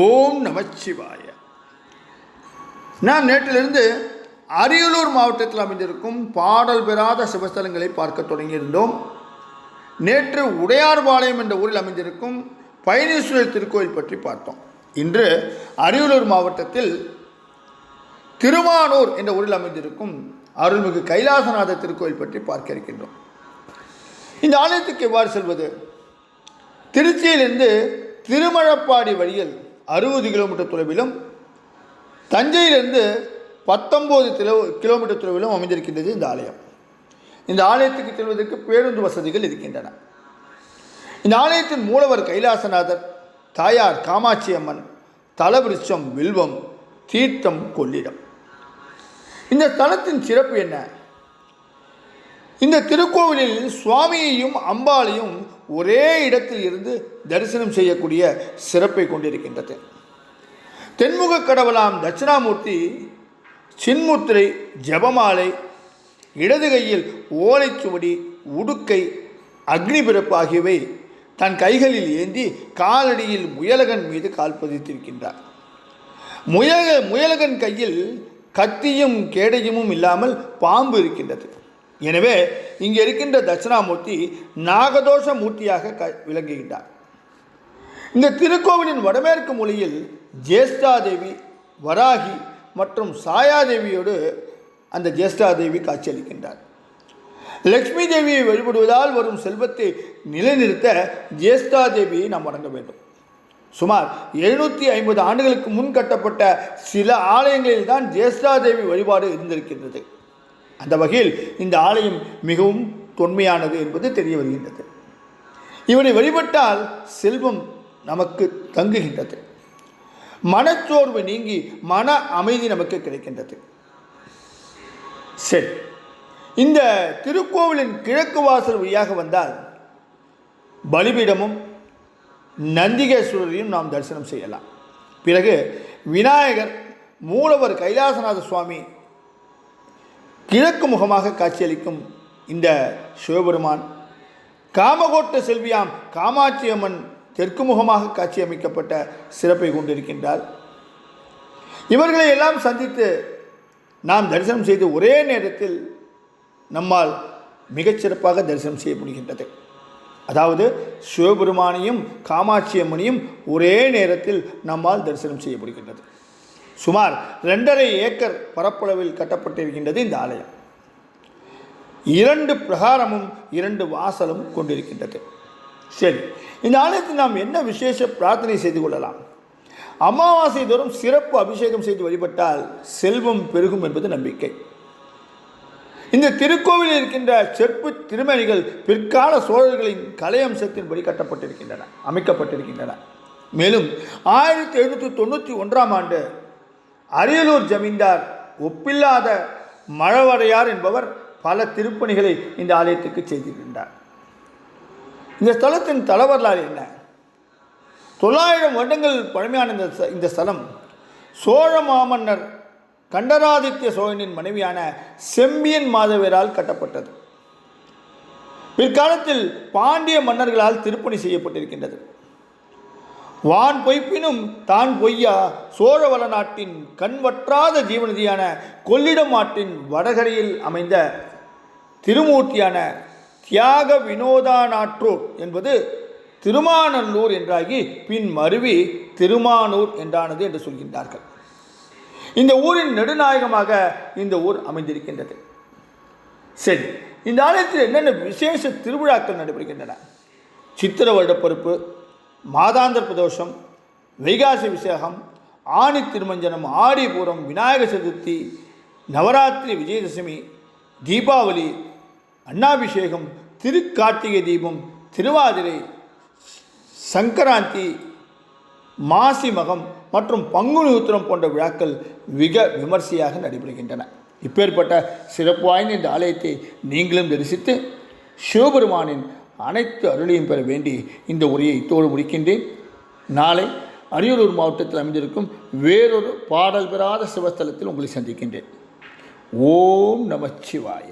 ஓம் நமச்சிவாய. நாம் நேற்றிலிருந்து அரியலூர் மாவட்டத்தில் அமைந்திருக்கும் பாடல் பெறாத சிவஸ்தலங்களை பார்க்க தொடங்கியிருந்தோம். நேற்று உடையார்பாளையம் என்ற ஊரில் அமைந்திருக்கும் பைனீஸ்வரர் திருக்கோயில் பற்றி பார்த்தோம். இன்று அரியலூர் மாவட்டத்தில் திருமானூர் என்ற ஊரில் அமைந்திருக்கும் அருள்மிகு கைலாசநாதர் திருக்கோயில் பற்றி பார்க்க இருக்கின்றோம். இந்த ஆலயத்துக்கு எவ்வாறு செல்வது? திருச்சியிலிருந்து திருமழப்பாடி வழியில் 60 கிலோமீட்டர் தொலைவிலும், தஞ்சையிலிருந்து 19 கிலோமீட்டர் தொலைவிலும் அமைந்திருக்கின்றது இந்த ஆலயம். இந்த ஆலயத்துக்கு செல்வதற்கு பேருந்து வசதிகள் இருக்கின்றன. இந்த ஆலயத்தின் மூலவர் கைலாசநாதர், தாயார் காமாட்சி அம்மன், தலவிருட்சம் வில்வம், தீர்த்தம் கொள்ளிடம். இந்த தலத்தின் சிறப்பு என்ன? இந்த திருக்கோவிலில் சுவாமியையும் அம்பாளையும் ஒரே இடத்தில் இருந்து தரிசனம் செய்யக்கூடிய சிறப்பை கொண்டிருக்கின்றது. தென்முக கடவுளாம் தட்சிணாமூர்த்தி சின்முத்திரை, ஜபமாலை, இடது கையில் ஓலைச்சுவடி, உடுக்கை, அக்னி பிறப்பு ஆகியவை தன் கைகளில் ஏந்தி காலடியில் முயலகன் மீது கால் பதித்திருக்கின்றார். முயலகன் கையில் கத்தியும் கேடயமும் இல்லாமல் பாம்பு இருக்கின்றது. எனவே இங்கே இருக்கின்ற தட்சிணாமூர்த்தி நாகதோஷ மூர்த்தியாக விளங்குகின்றார். இந்த திருக்கோவிலின் வடமேற்கு மூலையில் ஜேஷ்டாதேவி, வராகி மற்றும் சாயாதேவியோடு அந்த ஜேஷ்டாதேவி காட்சியளிக்கின்றார். லக்ஷ்மி தேவியை வழிபடுவதால் வரும் செல்வத்தை நிலைநிறுத்த ஜேஷ்டாதேவியை நாம் வணங்க வேண்டும். சுமார் 750 ஆண்டுகளுக்கு முன் கட்டப்பட்ட சில ஆலயங்களில் தான் ஜேஷ்டாதேவி வழிபாடு இருந்திருக்கின்றது. அந்த வகையில் இந்த ஆலயம் மிகவும் தொன்மையானது என்பது தெரிய வருகின்றது. இவனை வழிபட்டால் செல்வம் நமக்கு தங்குகின்றது, மனச்சோர்வு நீங்கி மன அமைதி நமக்கு கிடைக்கின்றது. சரி, இந்த திருக்கோவிலின் கிழக்கு வாசல் வழியாக வந்தால் பலிபீடமும் நந்திகேஸ்வரரையும் நாம் தரிசனம் செய்யலாம். பிறகு விநாயகர், மூலவர் கைலாசநாத சுவாமி, கிழக்கு முகமாக காட்சியளிக்கும் இந்த சிவபெருமான், காமகோட்ட செல்வியாம் காமாட்சி அம்மன் தெற்கு முகமாக காட்சி அமைக்கப்பட்ட சிறப்பை கொண்டிருக்கின்றார். இவர்களை எல்லாம் சந்தித்து நாம் தரிசனம் செய்து ஒரே நேரத்தில் நம்மால் மிகச்சிறப்பாக தரிசனம் செய்ய முடிகின்றது. அதாவது சிவபெருமானையும் காமாட்சி அம்மனையும் ஒரே நேரத்தில் நம்மால் தரிசனம் செய்ய முடிகின்றது. சுமார் 2.5 ஏக்கர் பரப்பளவில் கட்டப்பட்டிருக்கின்றது இந்த ஆலயம். 2 பிரகாரமும் 2 வாசலும் கொண்டிருக்கின்றது. சரி, இந்த ஆலயத்தில் நாம் என்ன விசேஷ பிரார்த்தனை செய்து கொள்ளலாம்? அமாவாசை தோறும் சிறப்பு அபிஷேகம் செய்து வழிபட்டால் செல்வம் பெருகும் என்பது நம்பிக்கை. இந்த திருக்கோவிலில் இருக்கின்ற செப்பு திருமணிகள் பிற்கால சோழர்களின் கலை அம்சத்தின்படி அமைக்கப்பட்டிருக்கின்றன. மேலும் 1791ஆம் ஆண்டு அரியலூர் ஜமீன்தார் ஒப்பில்லாத மழவரையார் என்பவர் பல திருப்பணிகளை இந்த ஆலயத்துக்கு செய்திருக்கின்றார். இந்த ஸ்தலத்தின் தலவரலாறு என்ன? 900 வருடங்கள் பழமையான இந்த ஸ்தலம் சோழ மாமன்னர் கண்டராதித்ய சோழனின் மனைவியான செம்பியன் மாதவியரால் கட்டப்பட்டது. பிற்காலத்தில் பாண்டிய மன்னர்களால் திருப்பணி செய்யப்பட்டிருக்கின்றது. வான் பொய்ப்பினும் தான் பொய்யா சோழவள நாட்டின் கண்வற்றாத ஜீவநதியான கொள்ளிடம் ஆற்றின் வடகரையில் அமைந்த திருமூர்த்தியான தியாக வினோதானாற்றூர் என்பது திருமாநல்லூர் என்றாகி பின் மருவி திருமானூர் என்றானது என்று சொல்கின்றார்கள். இந்த ஊரின் நெடுநாயகமாக இந்த ஊர் அமைந்திருக்கின்றது. சரி, இந்த ஆலயத்தில் என்னென்ன விசேஷ திருவிழாக்கள் நடைபெறுகின்றன? சித்திர வருடப்பொறுப்பு, மாதாந்திர பிரதோஷம், வைகாசி விசாகம், ஆணி திருமஞ்சனம், ஆடிபூரம், விநாயகர் சதுர்த்தி, நவராத்திரி, விஜயதசமி, தீபாவளி, அன்னாபிஷேகம், திருக்கார்த்திகை தீபம், திருவாதிரை, சங்கராந்தி, மாசி மகம் மற்றும் பங்குனி உத்திரம் போன்ற விழாக்கள் மிக விமர்சையாக நடைபெறுகின்றன. இப்பேற்பட்ட சிறப்பு வாய்ந்த இந்த ஆலயத்தை நீங்களும் தரிசித்து சிவபெருமானின் அனைத்து அருளையும் பெற வேண்டி இந்த உரையை இத்தோடு முடிக்கின்றேன். நாளை அரியலூர் மாவட்டத்தில் அமைந்திருக்கும் வேறொரு பாடல் பெறாத சிவஸ்தலத்தில் உங்களை சந்திக்கின்றேன். ஓம் நமச்சிவாய.